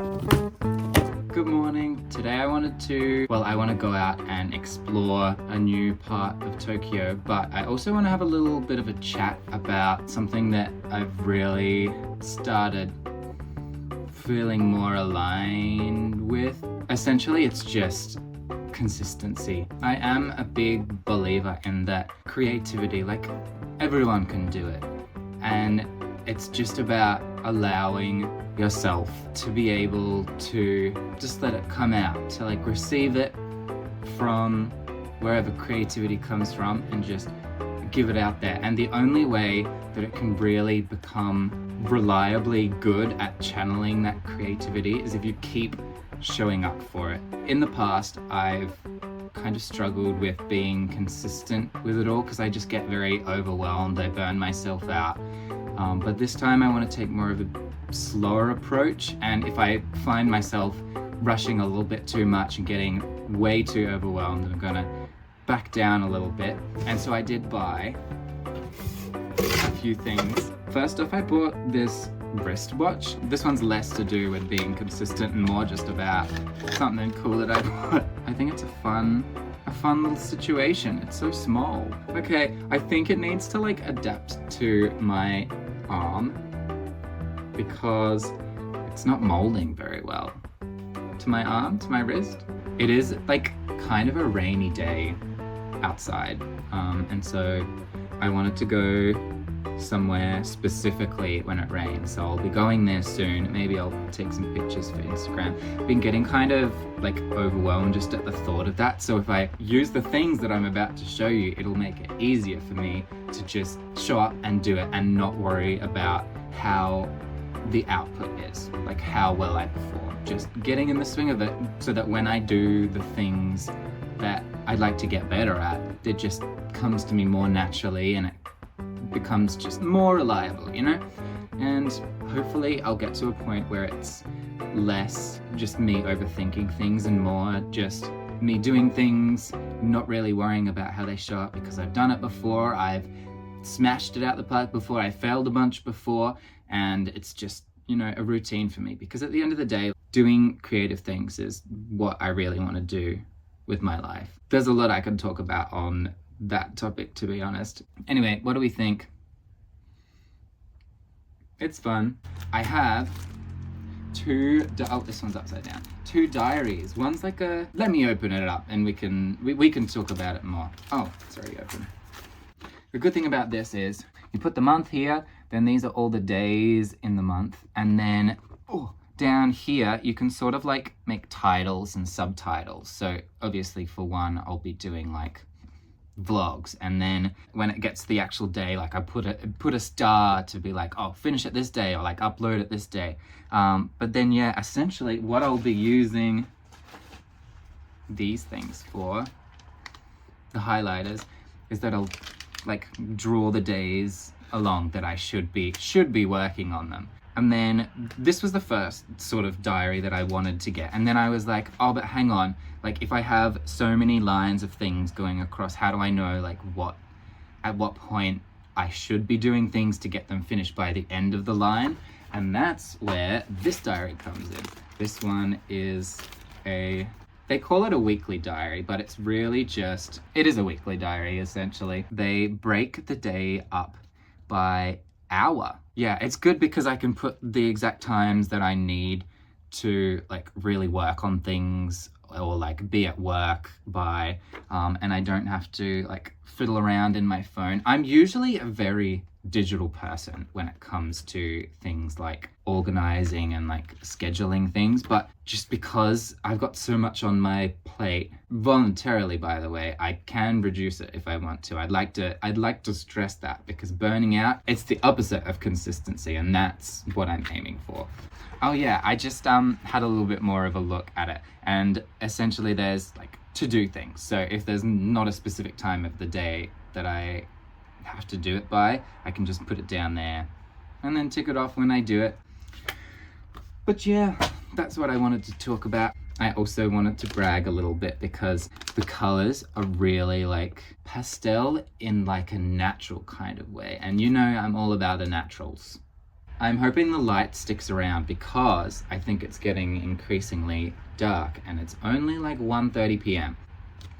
Good morning. Today I want to go out and explore a new part of Tokyo, but I also want to have a little bit of a chat about something that I've really started feeling more aligned with. Essentially, it's just consistency. I am a big believer in that creativity, like everyone can do it. And it's just about allowing yourself to be able to just let it come out, to like receive it from wherever creativity comes from and just give it out there. And the only way that it can really become reliably good at channeling that creativity is if you keep showing up for it. In the past, I've kind of struggled with being consistent with it all because I just get very overwhelmed. I burn myself out. But this time I want to take more of a slower approach, and if I find myself rushing a little bit too much and getting way too overwhelmed, I'm gonna back down a little bit. And so I did buy a few things. First off, I bought this wristwatch. This one's less to do with being consistent and more just about something cool that I bought. I think it's a fun little situation. It's so small. Okay, I think it needs to like adapt to my arm because it's not molding very well to my arm, to my wrist. It is like kind of a rainy day outside, and so I wanted to go somewhere specifically when it rains, so I'll be going there soon. Maybe I'll take some pictures for Instagram. Been getting kind of like overwhelmed just at the thought of that, so if I use the things that I'm about to show you, it'll make it easier for me to just show up and do it and not worry about how the output is, like how well I perform. Just getting in the swing of it so that when I do the things that I'd like to get better at, it just comes to me more naturally and it becomes just more reliable, you know? And hopefully I'll get to a point where it's less just me overthinking things and more just me doing things, not really worrying about how they show up because I've done it before, I've smashed it out the park before, I failed a bunch before, and it's just, you know, a routine for me. Because at the end of the day, doing creative things is what I really want to do with my life. There's a lot I can talk about on that topic, to be honest. Anyway, what do we think? It's fun. I have this one's upside down. 2 diaries. One's like a, let me open it up and we can talk about it more. Oh, it's already open. The good thing about this is you put the month here, then these are all the days in the month, and then down here you can sort of like make titles and subtitles. So obviously for one, I'll be doing like vlogs, and then when it gets to the actual day, like I put a star to be like, oh, finish it this day, or like upload it this day. But then yeah, essentially what I'll be using these things for, the highlighters, is that I'll like draw the days along that I should be working on them. And then this was the first sort of diary that I wanted to get. And then I was like, oh, but hang on. Like if I have so many lines of things going across, how do I know like at what point I should be doing things to get them finished by the end of the line? And that's where this diary comes in. This one is they call it a weekly diary, but it's really it is a weekly diary essentially. They break the day up by hour. Yeah, it's good because I can put the exact times that I need to like really work on things or like be at work by, and I don't have to like fiddle around in my phone. I'm usually a very digital person when it comes to things like organizing and like scheduling things, but just because I've got so much on my plate, voluntarily by the way, I can reduce it if I want to. I'd like to stress that, because burning out, it's the opposite of consistency, and that's what I'm aiming for. Oh yeah, I just had a little bit more of a look at it, and essentially there's like to do things. So if there's not a specific time of the day that I have to do it by, I can just put it down there and then tick it off when I do it. But yeah, that's what I wanted to talk about. I also wanted to brag a little bit because the colors are really like pastel in like a natural kind of way. And you know, I'm all about the naturals. I'm hoping the light sticks around because I think it's getting increasingly dark and it's only like 1:30 p.m.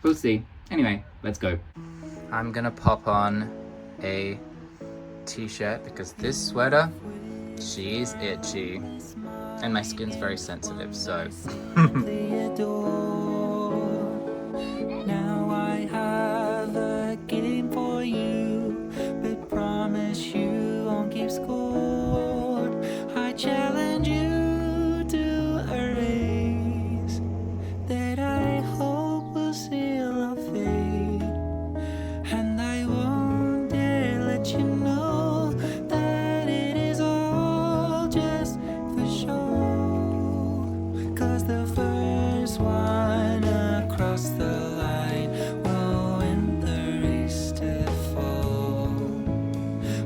We'll see. Anyway, let's go. I'm gonna pop on a t-shirt because this sweater, she's itchy and my skin's very sensitive, so now I have a game for you, but promise you won't keep score. I challenge you to a race that I hope will seal our fate, and I won't dare let you know that it is all just for show. 'Cause the first one across the line will win the race to fall.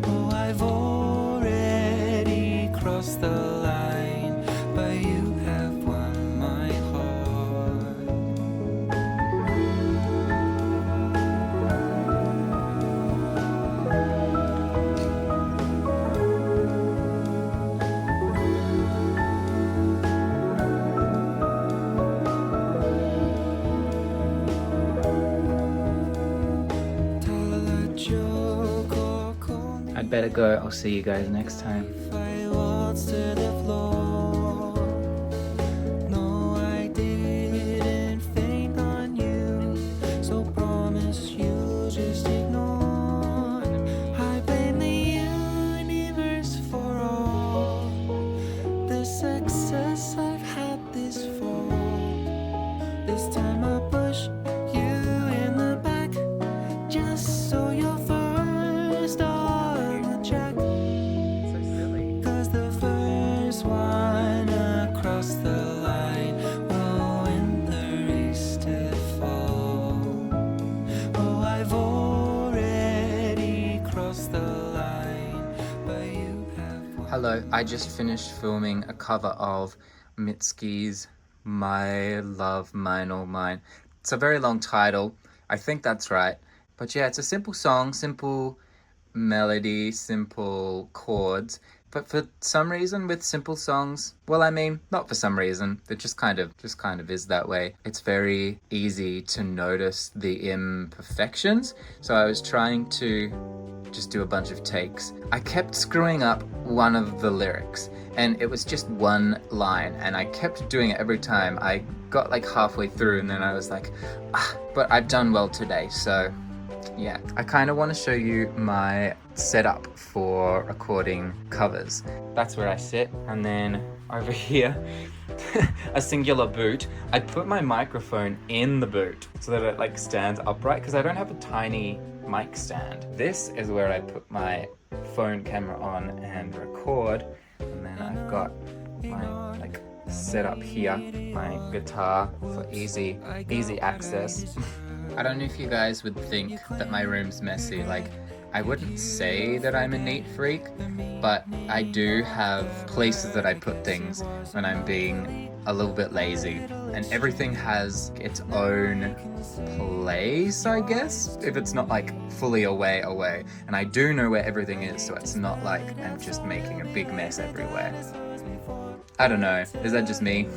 Oh, I've already crossed the line, but you have won my heart. Tell a joke or call me I'd better go. I'll see you guys next time. if I waltz to the floor. No, I didn't faint on you, so promise you'll just ignore. I blame the universe for all the success I've had this fall. This time I push you in the back, just so you're first on the track. So silly. 'Cause the first one across the line will win the race to fall. Oh, I've already crossed the line, but you have won. Hello, I just finished filming a cover of Mitski's My Love, Mine, All Mine. It's a very long title. I think that's right. But yeah, it's a simple song, simple melody, simple chords. But for some reason with simple songs, well, I mean, not for some reason, it just kind of is that way. It's very easy to notice the imperfections. So I was trying to just do a bunch of takes. I kept screwing up one of the lyrics and it was just one line and I kept doing it every time. I got like halfway through and then I was like, but I've done well today, so yeah. I kind of want to show you my setup for recording covers. That's where I sit, and then over here, a singular boot. I put my microphone in the boot so that it like stands upright because I don't have a tiny mic stand. This is where I put my phone camera on and record, and then I've got my like setup here, my guitar for easy access. I don't know if you guys would think that my room's messy. Like, I wouldn't say that I'm a neat freak, but I do have places that I put things when I'm being a little bit lazy. And everything has its own place, I guess, if it's not like fully away. And I do know where everything is, so it's not like I'm just making a big mess everywhere. I don't know, is that just me?